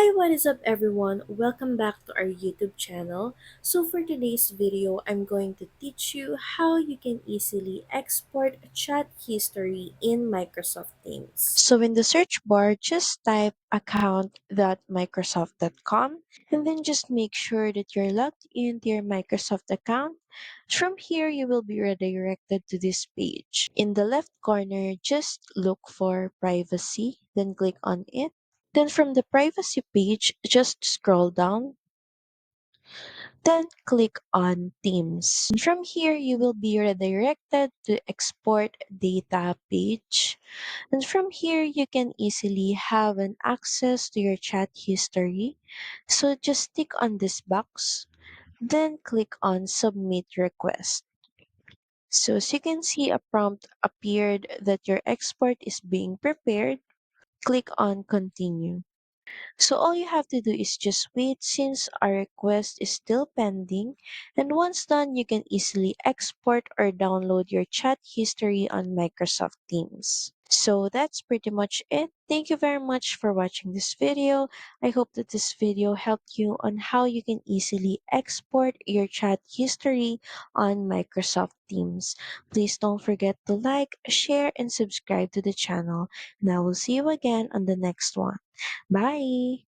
Hi, what is up everyone? Welcome back to our YouTube channel. So for today's video, I'm going to teach you how you can easily export chat history in Microsoft Teams. So in the search bar, just type account.microsoft.com and then just make sure that you're logged into your Microsoft account. From here, you will be redirected to this page. In the left corner, just look for privacy, then click on it. Then from the privacy page, just scroll down, then click on Teams. And from here, you will be redirected to export data page. And from here, you can easily have an access to your chat history. So just tick on this box, then click on submit request. So as you can see, a prompt appeared that your export is being prepared. Click on continue. So all you have to do is just wait since our request is still pending, and once done, you can easily export or download your chat history on Microsoft Teams. So that's pretty much it. Thank you very much for watching this video. I hope that this video helped you on how you can easily export your chat history on Microsoft Teams. Please don't forget to like, share, and subscribe to the channel. And I will see you again on the next one. Bye.